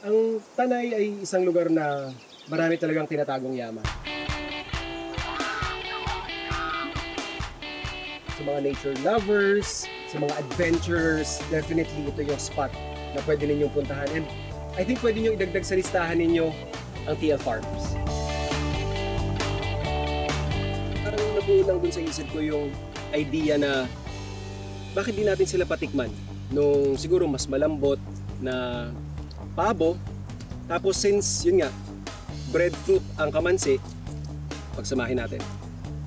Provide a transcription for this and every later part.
Ang Tanay ay isang lugar na marami talagang tinatagong yaman. Sa mga nature lovers, sa mga adventurers, definitely ito yung spot na pwede ninyong puntahan. And I think pwede nyo idagdag sa listahan ninyo ang TL Farms. Parang nabuo lang dun sa isip ko yung idea na bakit di natin sila patikman nung siguro mas malambot na pabo. Tapos since yun nga, breadfruit ang kamansi, pagsamahin natin.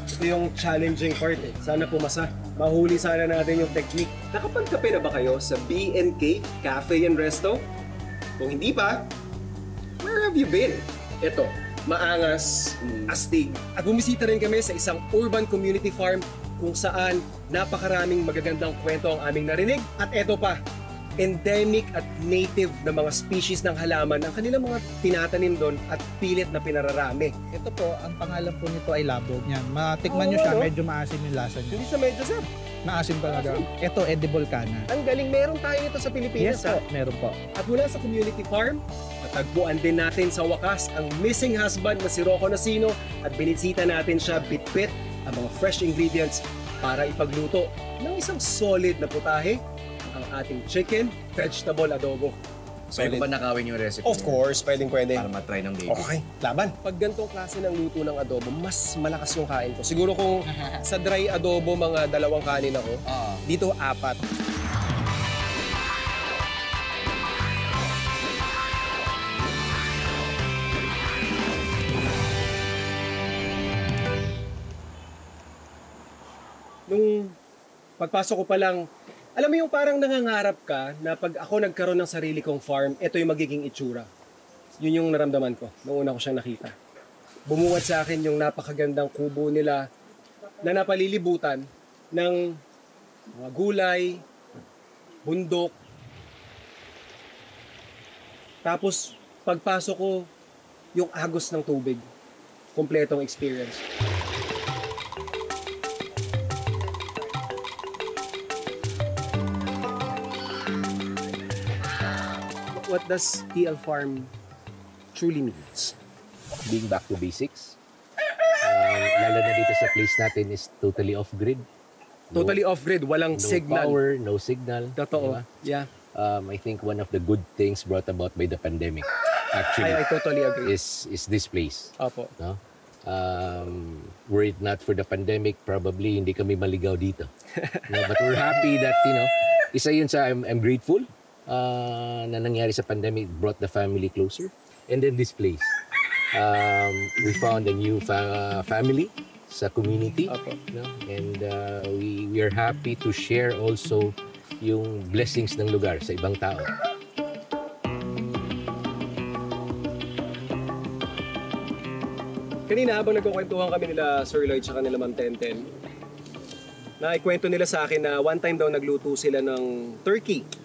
Ito yung challenging part eh. Sana pumasa. Mahuli sana natin yung technique. Nakapagkape na ba kayo sa B&K Cafe and Resto? Kung hindi pa, where have you been? Ito, maangas, astig. At bumisita rin kami sa isang urban community farm kung saan napakaraming magagandang kwento ang aming narinig. At eto pa, endemic at native na mga species ng halaman ang kanilang mga tinatanim doon at pilit na pinararami. Ito po, ang pangalan po nito ay labog. Yan. Matikman nyo siya, medyo maasim yung lasa niya. Hindi siya medyo, sir. Maasim talaga. Ito, edible kana. Ang galing, meron tayo nito sa Pilipinas. Yes po, meron po. At mula sa community farm, natagpuan din natin sa wakas ang missing husband na si Rocco Nasino at binisita natin siya bit-bit ang mga fresh ingredients para ipagluto ng isang solid na putahe, ang ating chicken vegetable adobo. Pwede ko ba nakawin yung recipe? Of course, pwede. Para matry ng baby. Okay, laban. Pag ganitong klase ng luto ng adobo, mas malakas yung kain ko. Siguro kung sa dry adobo, mga 2 kanin ako, dito 4. Nung pagpasok ko pa lang, alam mo yung parang nangangarap ka na pag ako nagkaroon ng sarili kong farm, ito yung magiging itsura. Yun yung naramdaman ko nung una ko siyang nakita. Bumuwad sa akin yung napakagandang kubo nila na napalilibutan ng mga gulay, bundok. Tapos pagpasok ko, yung agos ng tubig. Kompletong experience. What does TL Farm truly means? Being back to basics. Lalo na dito sa place natin is totally off-grid. Totally off-grid, walang No signal. power, no signal. Totoo. Diba? Yeah. I think one of the good things brought about by the pandemic actually I totally agree. is this place. Opo. No? Were it not for the pandemic, probably hindi kami maligaw dito. No? But we're happy that, isa yun sa I'm grateful na nangyari sa pandemic, brought the family closer. And then this place. We found a new family sa community. Opo. No? And we are happy to share also yung blessings ng lugar sa ibang tao. Kanina habang nagkukwentuhan kami nila Sir Lloyd at nila Ma'am Tenten, naikwento nila sa akin na one time daw nagluto sila ng turkey.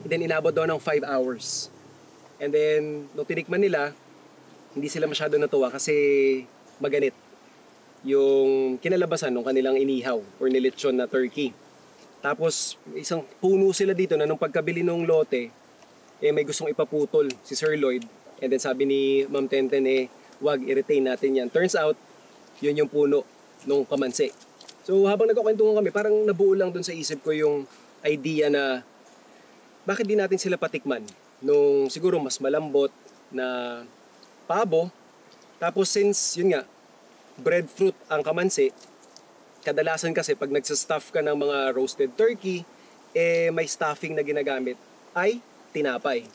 And then inabot daw ng 5 hours. And then nung tinikman nila, hindi sila masyado natuwa kasi maganit yung kinalabasan ng kanilang inihaw or nilitsyon na turkey. Tapos isang puno sila dito na nung pagkabili ng lote, may gustong ipaputol si Sir Lloyd. And then sabi ni Ma'am Tenten, wag, i-retain natin yan. Turns out, yun yung puno nung kamansi. So habang nagkukwentuhan kami, parang nabuo lang dun sa isip ko yung idea na bakit di natin sila patikman nung siguro mas malambot na pabo. Tapos since, yun nga, breadfruit ang kamansi, kadalasan kasi pag nagsastuff ka ng mga roasted turkey, may stuffing na ginagamit ay tinapay.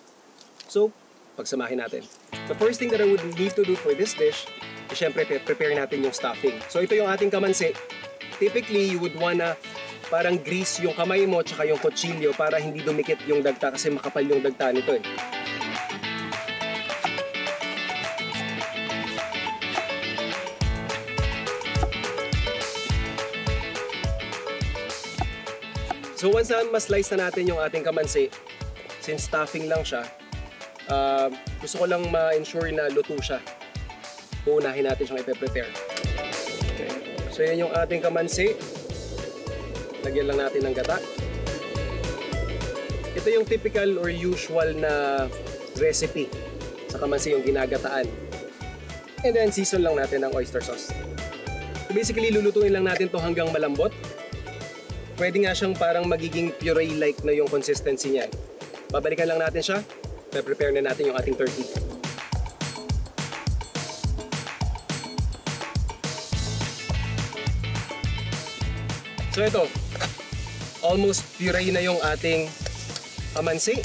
So, pagsamahin natin. The first thing that I would need to do for this dish, syempre prepare natin yung stuffing. So ito yung ating kamansi. Typically, you would wanna parang grease yung kamay mo tsaka yung kutsilyo para hindi dumikit yung dagta kasi makapal yung dagta nito . So once na ma-slice na natin yung ating kamansi, since stuffing lang siya, gusto ko lang ma-ensure na luto siya. Uunahin natin siyang ipe-prepare. Okay. So yan yung ating kamansi. Lagyan lang natin ng gata. Ito yung typical or usual na recipe sa kamansi yung ginagataan. And then season lang natin ng oyster sauce. So basically, lulutuin lang natin to hanggang malambot. Pwede nga siyang parang magiging puree-like na yung consistency niya. Babalikan lang natin siya. Prepare na natin yung ating turkey. So ito, almost puree na yung ating kamansi.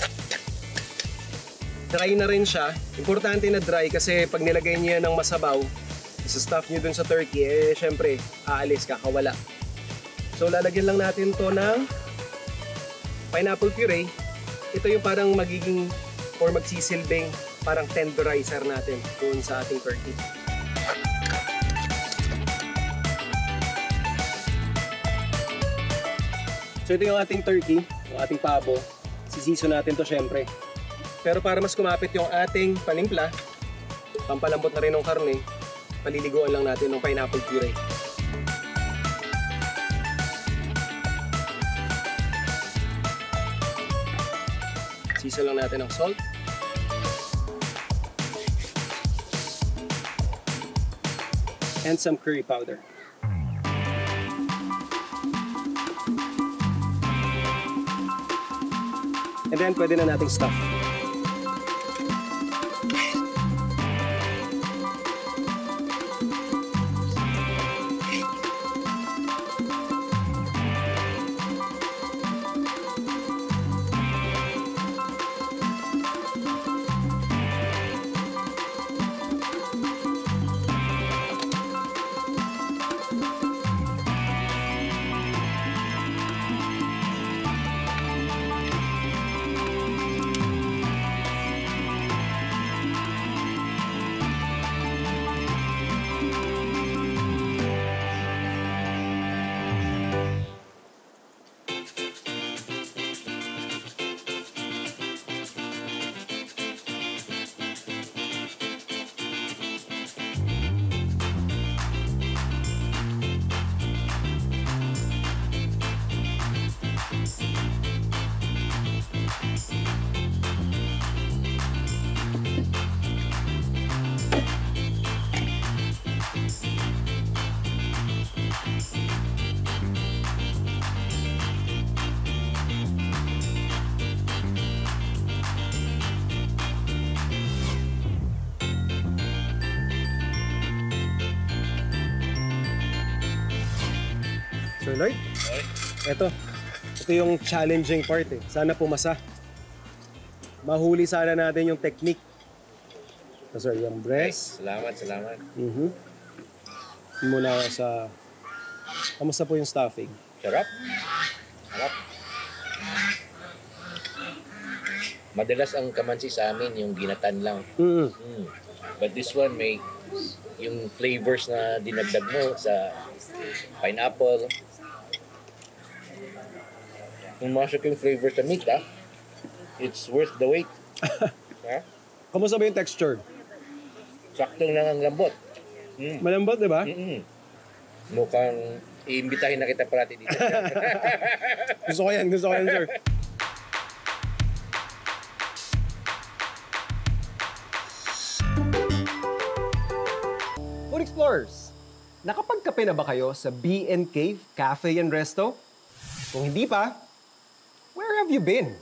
Dry na rin siya. Importante na dry kasi pag nilagay niyo yan ng masabaw, isa-stuff niyo dun sa turkey, syempre, aalis, kakawala. So lalagyan lang natin to ng pineapple puree. Ito yung parang magiging or magsisilbing parang tenderizer natin dun sa ating turkey. So ito yung ating turkey, yung ating pabo. Sisiso natin to syempre. Pero para mas kumapit yung ating panimpla, pampalambot na rin ng karne, paliliguan lang natin ng pineapple puree. Sisa lang natin ng salt. And some curry powder. And then pwede na nating stuff. Sir Lloyd? Ito yung challenging part eh. Sana pumasa. Mahuli sana natin yung technique. So, sir, yung breast. Salamat. Muna ako sa... Kamusta po yung stuffing? Sarap. Madalas ang kamansi sa amin yung ginatan lang. But this one may yung flavors na dinagdag mo sa pineapple. Pumasok yung flavor sa meat, it's worth the wait. Kamusta ba yung texture? Saktong lang ang lambot. Malambot, di ba? Mukhang iimbitahin na kita parati dito. Gusto ko yan, sir. Food Explorers, nakapagkape na ba kayo sa B&K Cafe and Resto? Kung hindi pa, where have you been?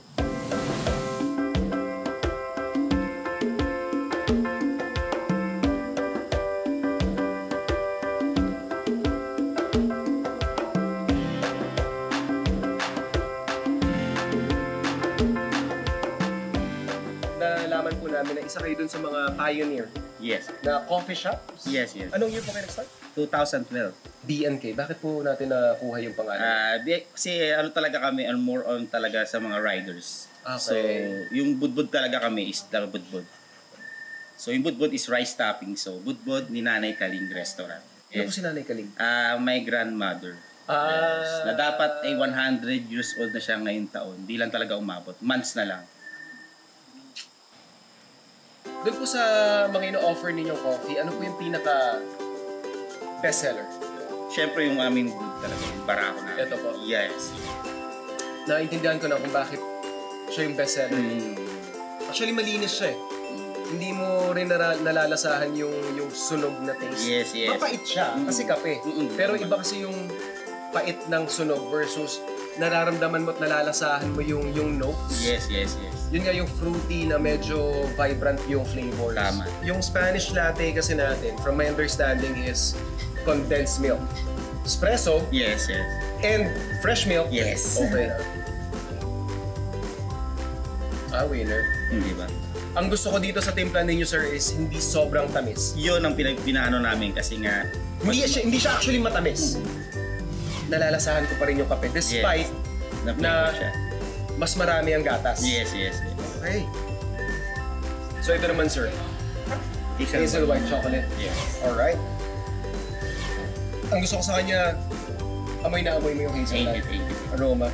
Nalaman po namin na isa kayo dun sa mga pioneer Yes. na coffee shops. Yes. Anong year po kayo nag-start? 2012. B&K. Bakit po natin nakuha yung pangalan? Kasi talaga kami, more on talaga sa mga riders. Okay. So, yung budbud talaga kami is the budbud. So, yung budbud is rice topping. So, budbud ni Nanay Kaling Restaurant. Ano po si Nanay Kaling? My grandmother. Yes. Na dapat ay 100 years old na siya ngayong taon. Di lang talaga umabot. Months na lang. Doon po sa mga ino-offer ninyong coffee, ano po yung pinaka bestseller? Siyempre yung aming good talaga. Yung barako na. Ito po. Yes. Naintindihan ko na kung bakit siya yung bestseller. Actually, malinis siya eh. Hindi mo rin nalalasahan yung sunog na taste. Yes, yes. Mapait siya kasi kape. Pero iba kasi yung pait ng sunog versus nararamdaman mo at nalalasahan mo yung notes. Yes, yes, yes. Yun nga yung fruity na medyo vibrant yung flavors. Tama. Yung Spanish latte kasi natin, from my understanding, is condensed milk. Espresso Yes, yes. and fresh milk. Yes. Okay. Winner. Hindi ba? Ang gusto ko dito sa timpla ninyo, sir, is hindi sobrang tamis. Yun ang pinaano namin kasi nga... Hindi siya actually matamis. Nalalasahan ko pa rin yung kape despite na siya. mas marami ang gatas. Yes, yes, yes. Okay. So ito naman, sir. Hazel white chocolate. Yes. Alright. Ang gusto ko sa kanya, amoy na amoy mo yung hazelnut. Thank you. Aroma.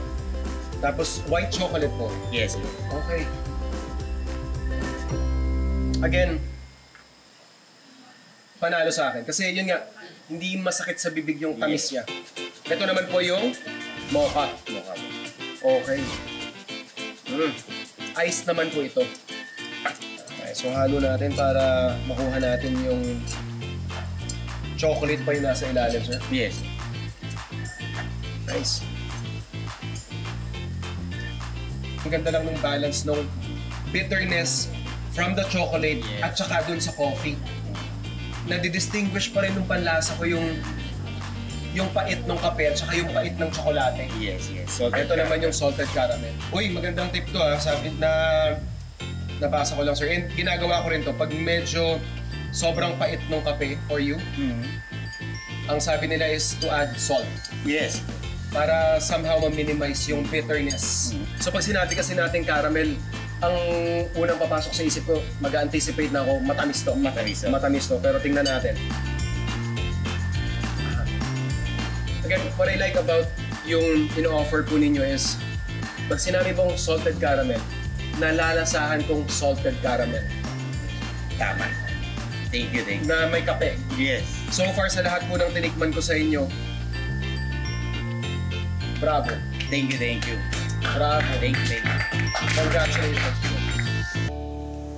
Tapos white chocolate po. Yes, yes. Okay. Again, panalo sa akin. Kasi yun nga, hindi masakit sa bibig yung tamis niya. Ito naman po yung mocha. Okay. Ice naman po ito. Okay, so halo natin para makuha natin yung chocolate pa yung nasa ilalim, sir. Yes. Nice. Ang ganda lang ng balance ng bitterness from the chocolate at saka dun sa coffee. Nadidistinguish pa rin ng panlasa ko yung pait ng kape at saka yung pait ng tsokolate. Yes, yes. So, ito naman yung salted caramel. Uy, magandang tip to ha. Sabi na nabasa ko lang, sir. And ginagawa ko rin to pag medyo sobrang pait ng kape for you. Ang sabi nila is to add salt. Yes. Para somehow ma-minimize yung bitterness. So pag sinabi kasi natin caramel, ang unang papasok sa isip ko, mag-anticipate na ako, matamis to. Matamis to, pero tingnan natin. Again, what I like about yung ino-offer po ninyo is, pag sinabi pong salted caramel, nalalasahan kong salted caramel. Tama. Thank you. Na may kape. Yes. So far sa lahat po ng tinikman ko sa inyo, bravo. Thank you. Bravo. Thank you. Congratulations.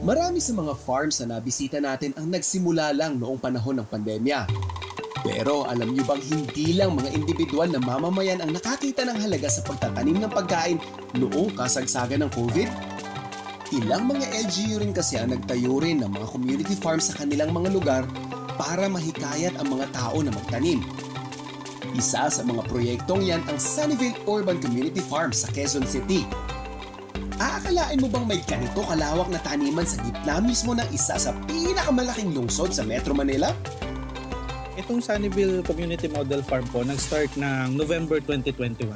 Marami sa mga farms na nabisita natin ang nagsimula lang noong panahon ng pandemya. Pero alam niyo bang hindi lang mga individual na mamamayan ang nakakita ng halaga sa pagtatanim ng pagkain noong kasagsagan ng COVID? Ilang mga LGU rin kasi ang nagtayo rin ng mga community farms sa kanilang mga lugar para mahikayat ang mga tao na magtanim. Isa sa mga proyektong yan ang Sunnyvale Urban Community Farm sa Quezon City. Aakalain mo bang may ganito kalawak na taniman sa gitna mismo ng isa sa pinakamalaking lungsod sa Metro Manila? Itong Sunnyvale Community Model Farm po, nag-start ng November 2021.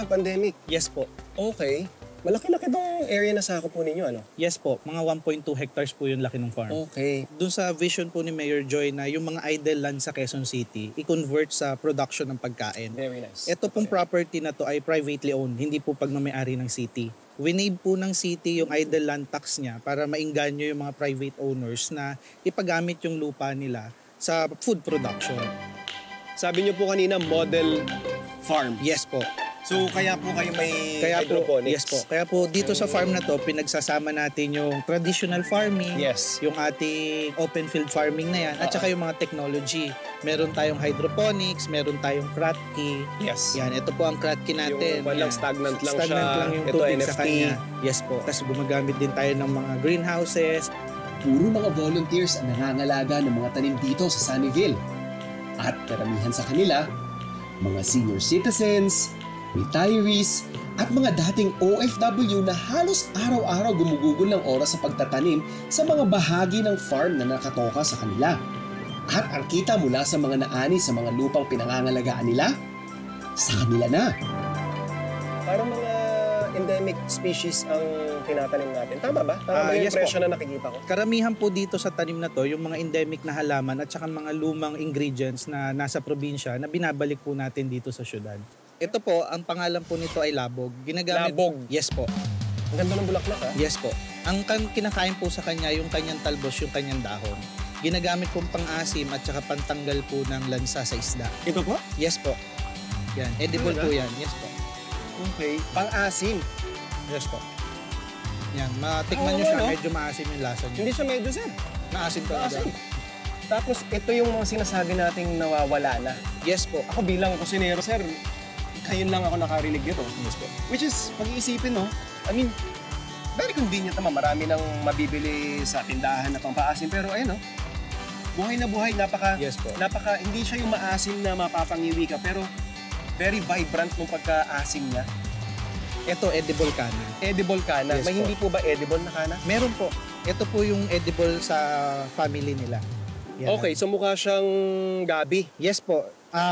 Pandemic. Yes po. Okay. Malaki-laki itong area na sakop po ninyo, ano? Yes po. Mga 1.2 hectares po yung laki ng farm. Okay. Doon sa vision po ni Mayor Joy na yung mga idle land sa Quezon City, i-convert sa production ng pagkain. Very nice. Ito pong property na to ay privately owned, hindi po pagmamayari ng city. Winave po ng city yung idle land tax niya para maingganyo yung mga private owners na ipagamit yung lupa nila sa food production. Sabi niyo po kanina, model farm. Yes po. So, kaya po kayo may Kaya po, hydroponics? yes po. Kaya po dito sa farm na to, pinagsasama natin yung traditional farming, Yes. yung ating open field farming na yan, at saka yung mga technology. Meron tayong hydroponics, meron tayong kratky. Yes. Yan, ito po ang kratky natin. Yung walang Yan. stagnant lang siya. Stagnant lang yung Ito, tubig sa NFT. kanya. Yes po. Tapos gumagamit din tayo ng mga greenhouses. Puro mga volunteers ang nangangalaga ng mga tanim dito sa Sunnyvale. At karamihan sa kanila, mga senior citizens, retirees, at mga dating OFW na halos araw-araw gumugugol ng oras sa pagtatanim sa mga bahagi ng farm na nakatoka sa kanila. At ang kita mula sa mga naani sa mga lupang pinangangalagaan nila, sa kanila na. Parang mga endemic species ang tinatanim natin. Tama ba? Tama ba yung Yes po. presyo na nakikita ko? Karamihan po dito sa tanim na to, yung mga endemic na halaman at saka mga lumang ingredients na nasa probinsya na binabalik po natin dito sa syudad. Ito po, ang pangalan po nito ay labog. Labog? Yes po. Ang ganda ng bulaklak, ha? Yes po. Ang kinakain po sa kanya, yung kanyang talbos, yung kanyang dahon. Ginagamit pong pang-asim at saka pantanggal po ng lansa sa isda. Ito po? Yes po. Yan, edible po yan. Yes po. Okay. Pang-asim. Yes po. Yan, matikman nyo Oo, siya, no? medyo maasim yung lasa niya. Hindi siya medyo, sir. Maasim talaga. Maasim. Tapos ito yung mga sinasabi nating nawawala na. Yes po. Ako bilang kusinero, sir, ngayon lang ako nakarinig nito. Yes po. Which is, pag-iisipin, no? I mean, very convenient naman. Marami nang mabibili sa tindahan na pampaasim. Pero ayun, no? Buhay na buhay. Yes po. Hindi siya yung maasim na mapapangiwi ka. Pero very vibrant nung pagka-asim niya. Ito, edible kana. Edible kana. Yes May po. hindi po ba edible na kana? Meron po. Ito po yung edible sa family nila. Yan. Okay, so mukha siyang gabi. Yes po.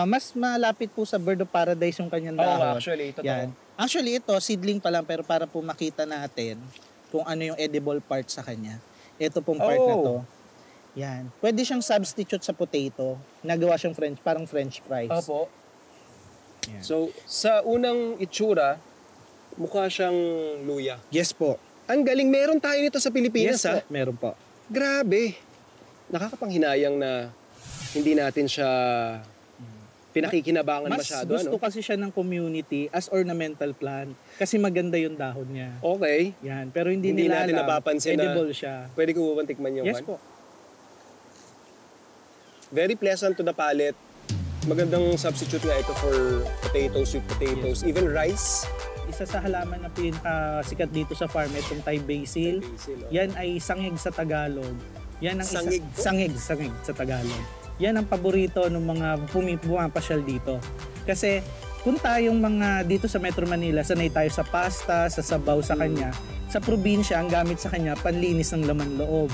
Mas malapit po sa bird of paradise yung kanyang Oo, dahon. actually, totoo. Yan. Actually, ito, seedling pa lang, pero para po makita natin kung ano yung edible part sa kanya. Ito pong part na to. Yan. Pwede siyang substitute sa potato. Nagawa siyang parang French fries. Opo. Yan. So, sa unang itsura, mukha siyang luya. Yes po. Ang galing, meron tayo nito sa Pilipinas, Yes ha? po. Meron po. Grabe. Nakakapanghinayang na hindi natin siya pinakikinabangan Mas masyado. gusto ano? kasi siya ng community as ornamental plant. Kasi maganda yung dahon niya. Okay. Yan. Pero hindi Hindi nila natin alam, napapansin na- edible siya. Pwede ko ba tikman yung Yes one? po. Very pleasant to the palate. Magandang substitute nga ito for potatoes, sweet potatoes, even rice. Isa sa halaman na pinakasikat dito sa farm, itong Thai basil. Basil, oh. Yan ay sangig sa Tagalog. Yan ang Sangig po? sangig sa Tagalog. Yan ang paborito ng mga pumapasyal dito. Kasi kung tayong mga dito sa Metro Manila, sanay tayo sa pasta, sa sabaw sa kanya. Sa probinsya, ang gamit sa kanya, panlinis ng laman loob.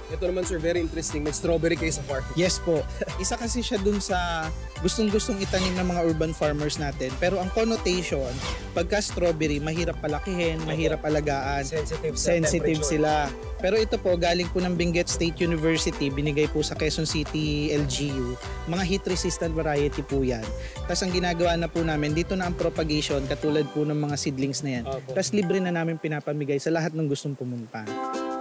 Ito naman, sir, very interesting. May strawberry kayo sa farm. Yes po. Isa kasi siya dun sa gustong-gustong itanim ng mga urban farmers natin. Pero ang connotation, pagka strawberry, mahirap palakihin, mahirap alagaan. Sensitive sila. Pero ito po, galing po ng Benguet State University, binigay po sa Quezon City LGU. Mga heat-resistant variety po yan. Tapos ang ginagawa na po namin, dito na ang propagation, katulad po ng mga seedlings na yan. Tapos libre na namin pinapamigay sa lahat ng gustong pumunta.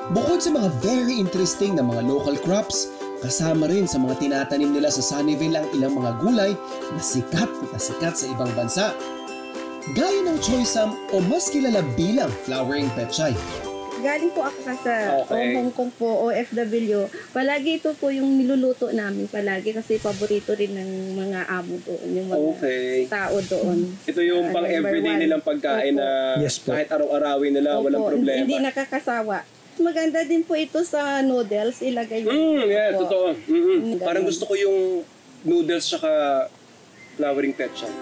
Bukod sa mga very interesting na mga local crops, kasama rin sa mga tinatanim nila sa Sunnyvale ang ilang mga gulay na sikat sa ibang bansa. Gaya ng choysam o mas kilala bilang flowering pechay. Galing po ako sa Hong Kong po, OFW. Palagi ito po yung niluluto namin palagi kasi paborito rin ng mga amo doon, yung mga tao doon. Ito yung pang everyday nilang pagkain na Yes po. kahit araw-arawin nila, walang problema. Hindi nakakasawa. Maganda din po ito sa noodles, ilagay mo. Yeah, po. totoo. Parang gusto ko yung noodles tsaka flowering pechay.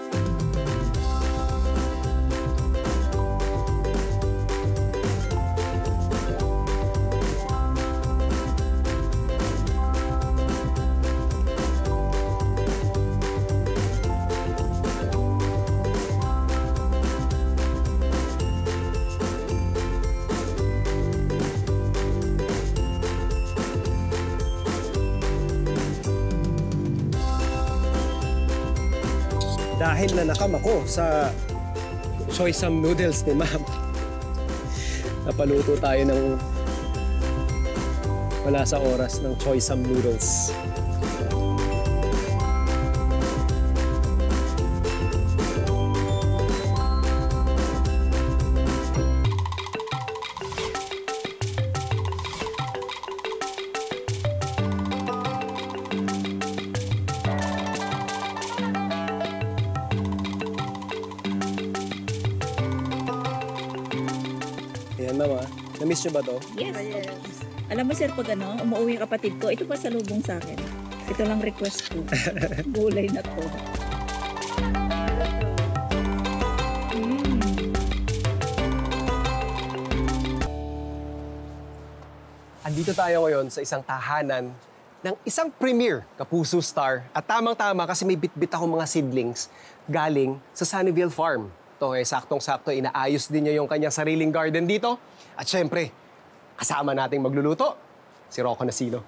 Dahil nanakam ako sa choysam noodles ni ma'am, napaluto tayo ng wala sa oras ng choysam noodles. Ayan ma'am, na-miss nyo ba to? Yes. Alam mo sir, pag umuwi yung kapatid ko, ito pa salubong sa akin. Ito lang request ko. Gulay na to. Andito tayo ngayon sa isang tahanan ng isang premier Kapuso star. At tamang-tama kasi may bit-bit akong mga seedlings galing sa Sunnyvale Farm. Ito saktong-sakto, inaayos din niya yung kanyang sariling garden dito. At syempre, kasama nating magluluto, si Rocco Nasino.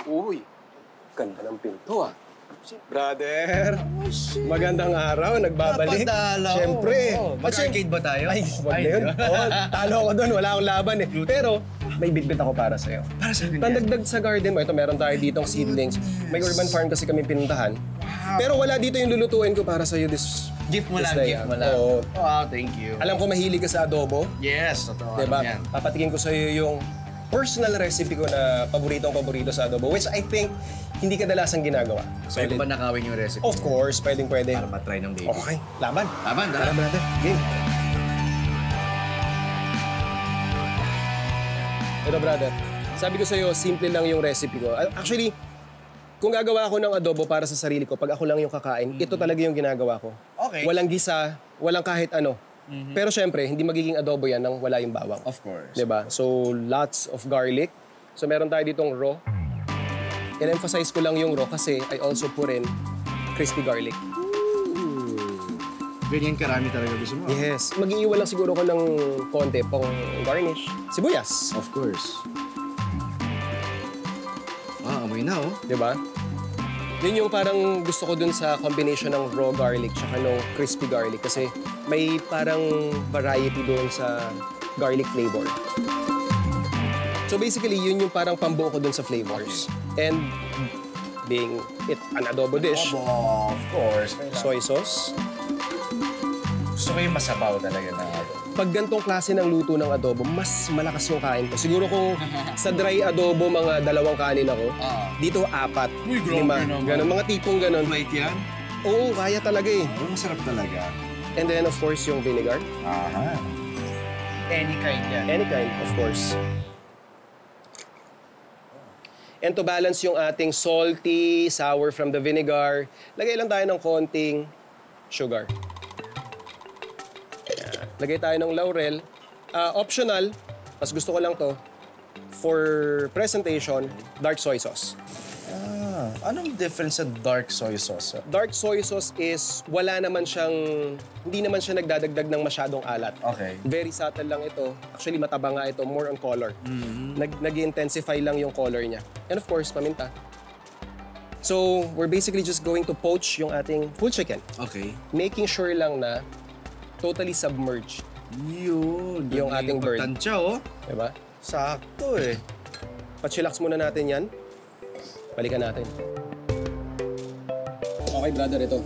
Uy, ganda ng pinto ah. Brother, magandang araw, nagbabalik. Napadalaw. Siyempre. Mag-arcade ba tayo? Ay, wag na yun. Oo, talo ako doon, wala akong laban eh. Pero, may bitbit ako para sa'yo. Para sa akin yan. Pandagdag sa garden mo, ito meron tayo ditong seedlings. May urban farm kasi kami pinuntahan. Pero wala dito yung lulutuin ko para sa'yo Gift mo lang, This day, gift mo lang. Oo. Wow, thank you. Alam ko mahilig ka sa adobo. Yes, totoo. Diba? Yan. Papatikin ko sa'yo yung personal recipe ko na paborito sa adobo, which I think hindi kadalasang ginagawa. Pwede ba nakawin yung recipe? Of course, pwede. Para matry ng baby. Okay, laban. Laban, Laban natin. Game. Ito, brother. Sabi ko sa'yo, simple lang yung recipe ko. Actually, kung gagawa ako ng adobo para sa sarili ko, pag ako lang yung kakain, ito talaga yung ginagawa ko. Okay. Walang gisa, walang kahit ano. Pero syempre, hindi magiging adobo yan nang wala yung bawang. Of course. Diba? So, lots of garlic. So, meron tayo ditong raw. In-emphasize ko lang yung raw kasi I also put in crispy garlic. Ganyan karami talaga gusto mo. Yes. Mag-iiwan lang siguro ko ng konti pang garnish. Sibuyas. Of course. Amoy na oh. Diba? Yun yung parang gusto ko dun sa combination ng raw garlic tsaka ng crispy garlic kasi may parang variety doon sa garlic flavor. So basically, yun yung parang pambuo ko dun sa flavors. And being it an adobo dish, Of course. soy sauce. Gusto ko yung masabaw talaga na adobo. Pag gantong klase ng luto ng adobo, mas malakas yung kain ko. Siguro kung sa dry adobo, mga 2 kanin ako. Dito 4, Uy, grabe 5. naman. Ganon, mga tipong ganon. Flight yan? Oo, kaya talaga eh. Oh, masarap talaga. And then of course yung vinegar. Aha. Any kind yan. Any kind, of course. And to balance yung ating salty, sour from the vinegar, lagay lang tayo ng konting sugar. Ayan. Lagay tayo ng laurel. Optional, mas gusto ko lang to, for presentation, dark soy sauce. Anong difference sa dark soy sauce? Dark soy sauce is hindi naman siya nagdadagdag ng masyadong alat. Okay. Very subtle lang ito. Actually, mataba nga ito, more on color. Nag-intensify lang yung color niya. And of course, paminta. So, we're basically just going to poach yung ating full chicken. Okay. Making sure lang na totally submerged. Yun. Yung ating bird. Tansya oh. Diba? Sakto eh. Pachillax muna natin yan. Balikan natin. Okay, brother, ito.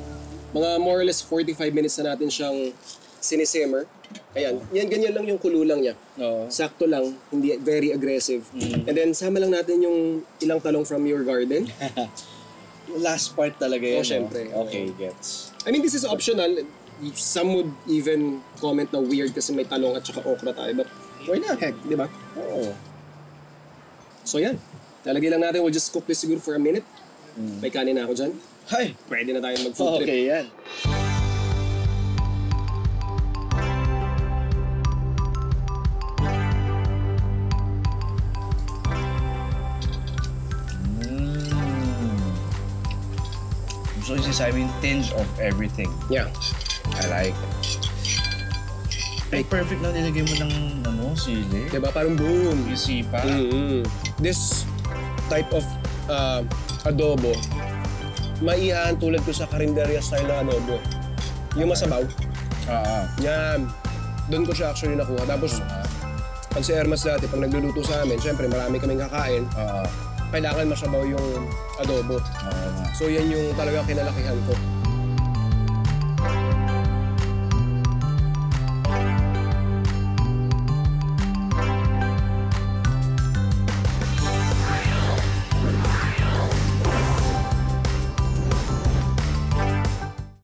Mga more or less 45 minutes na natin siyang sinisimmer. Ayan, ganyan lang yung kululang niya. Oo. Sakto lang, hindi very aggressive. And then, sama lang natin yung ilang talong from your garden. Last part talaga yan. Oh, syempre. Okay, gets. I mean, this is optional. Some would even comment na weird kasi may talong at saka okra tayo. But why not? Heck, di ba? Oo. So yan. Lalagay lang natin. We'll just cook this siguro for a minute. May kanin na ako dyan. Hay! Pwede na tayo mag-food trip. Okay yan. So this is, I mean, tinge of everything. Yeah. I like it. Ay, perfect na nilagay mo ng sili. Diba? Parang boom. Yung sipa. This type of adobo, maihaan tulad ko sa karinderya style na adobo. Yung masabaw. Yan. Doon ko siya actually nakuha. Tapos, pag si Hermas dati, pag nagluluto sa amin, syempre marami kaming kakain. Kailangan masabaw yung adobo. So yan yung talagang kinalakihan ko.